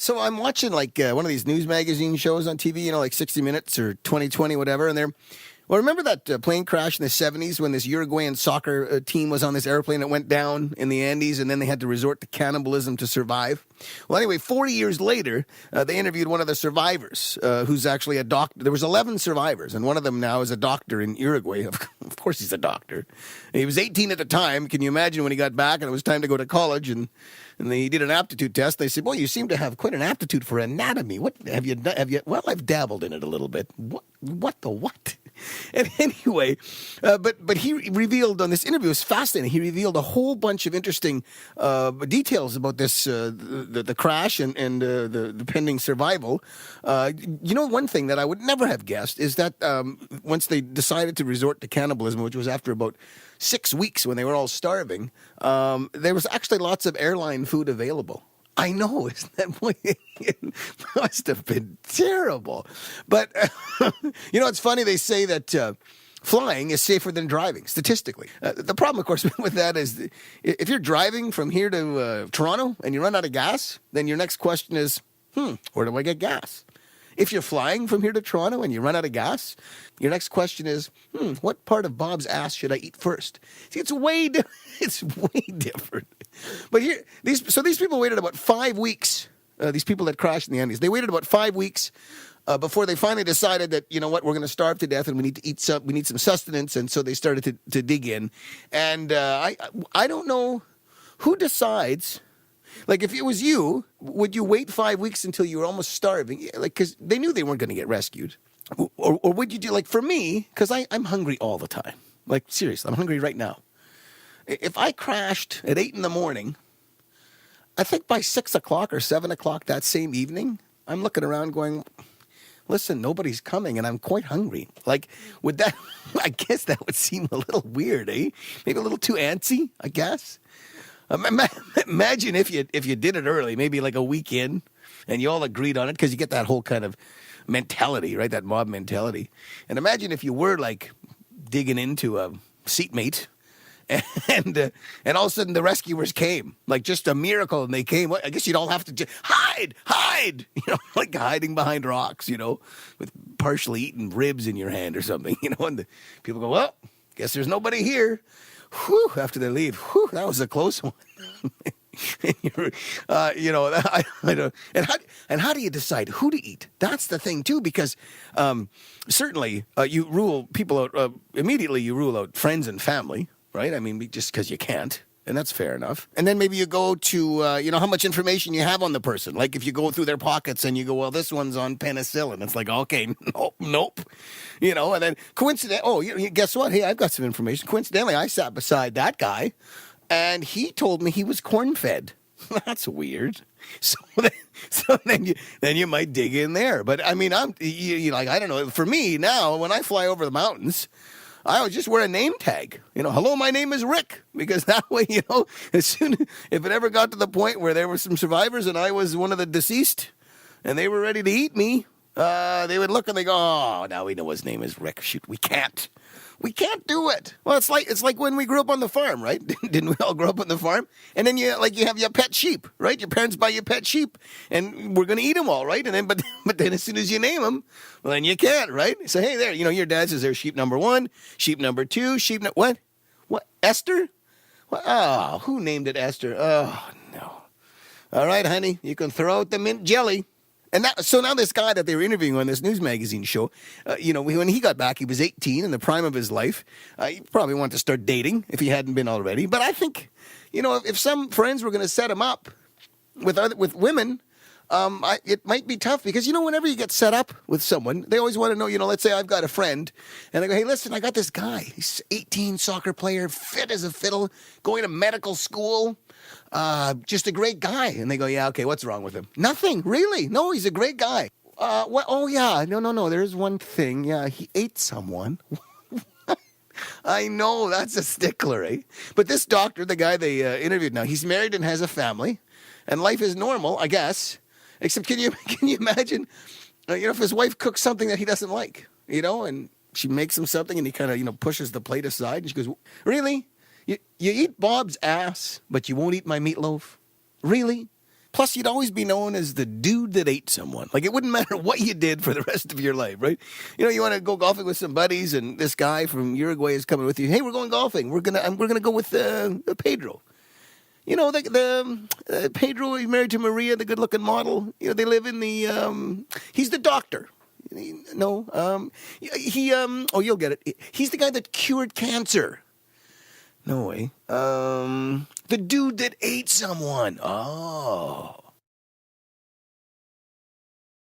So I'm watching like one of these news magazine shows on TV, like 60 Minutes or 2020, whatever. And well, remember that plane crash in the 70s when this Uruguayan soccer team was on this airplane that went down in the Andes and then they had to resort to cannibalism to survive? Well, anyway, 40 years later, they interviewed one of the survivors who's actually a doctor. There was 11 survivors, and one of them now is a doctor in Uruguay. Of course he's a doctor. He was 18 at the time. Can you imagine when he got back and it was time to go to college and he did an aptitude test? They said, "Boy, you seem to have quite an aptitude for anatomy. What have you done? Well, I've dabbled in it a little bit. What the what?" And anyway, but he revealed on this interview, it was fascinating. He revealed a whole bunch of interesting details about this, the crash and the pending survival. One thing that I would never have guessed is that once they decided to resort to cannibalism, which was after about 6 weeks when they were all starving, there was actually lots of airline food available. I know, isn't that boy? It must have been terrible. But, it's funny. They say that flying is safer than driving, statistically. The problem, of course, with that is if you're driving from here to Toronto and you run out of gas, then your next question is, where do I get gas? If you're flying from here to Toronto and you run out of gas, your next question is, what part of Bob's ass should I eat first? See, it's way different. But these people waited about 5 weeks. These people that crashed in the Andes, they waited about 5 weeks before they finally decided that, we're going to starve to death and we need to eat we need some sustenance, and so they started to dig in. And I don't know who decides. Like, if it was you, would you wait 5 weeks until you were almost starving? Like, because they knew they weren't going to get rescued. Or would you do, like, for me, because I'm hungry all the time. Like, seriously, I'm hungry right now. If I crashed at 8 in the morning, I think by 6 o'clock or 7 o'clock that same evening, I'm looking around going, listen, nobody's coming and I'm quite hungry. Like, would that, I guess that would seem a little weird, eh? Maybe a little too antsy, I guess. Imagine if you did it early, maybe like a week in, and you all agreed on it, because you get that whole kind of mentality, right? That mob mentality. And imagine if you were like digging into a seatmate, and all of a sudden the rescuers came, like just a miracle, and they came. I guess you'd all have to hide, like hiding behind rocks, with partially eaten ribs in your hand or something, and the people go, well, guess there's nobody here. Whew, after they leave, that was a close one. I don't. And how do you decide who to eat? That's the thing too, because certainly you rule people out immediately. You rule out friends and family, right? I mean, just because you can't. And that's fair enough. And then maybe you go to, how much information you have on the person. Like if you go through their pockets and you go, well, this one's on penicillin. It's like, okay, nope. And then coincidentally, guess what? Hey, I've got some information. Coincidentally, I sat beside that guy and he told me he was corn-fed. That's weird. So then you might dig in there. But I mean, I don't know. For me now, when I fly over the mountains, I would just wear a name tag. Hello, my name is Rick. Because that way, if it ever got to the point where there were some survivors and I was one of the deceased and they were ready to eat me, they would look and they go, oh, now we know his name is Rick. Shoot, we can't do it. Well, it's like when we grew up on the farm, right? Didn't we all grow up on the farm? And then you have your pet sheep, right? Your parents buy your pet sheep, and we're going to eat them all, right? And then, but then as soon as you name them, well, then you can't, right? So hey, there, your dad says there's sheep number 1, sheep number 2, what? Esther? What? Oh, who named it Esther? Oh no. All right, honey, you can throw out the mint jelly. And so now this guy that they were interviewing on this news magazine show, when he got back, he was 18 in the prime of his life. He probably wanted to start dating if he hadn't been already. But I think, if some friends were going to set him up with women, it might be tough because, whenever you get set up with someone, they always want to know, let's say I've got a friend and I go, hey, listen, I got this guy. He's 18, soccer player, fit as a fiddle, going to medical school. Just a great guy. And they go, yeah, okay, what's wrong with him? Nothing, really. No, he's a great guy. What? Oh, yeah, no, there's one thing. Yeah, he ate someone. I know, that's a stickler, eh? But this doctor, the guy they interviewed now, he's married and has a family, and life is normal, I guess. Except, can you imagine, if his wife cooks something that he doesn't like, and she makes him something and he kind of, pushes the plate aside and she goes, really? You eat Bob's ass, but you won't eat my meatloaf? Really? Plus, you'd always be known as the dude that ate someone. Like, it wouldn't matter what you did for the rest of your life, right? You know, you want to go golfing with some buddies, and this guy from Uruguay is coming with you. Hey, we're going golfing. We're gonna go with Pedro. You know, the Pedro, he's married to Maria, the good-looking model. You know, they live in the. He's the doctor. No, oh, you'll get it. He's the guy that cured cancer. No way. The dude that ate someone. Oh.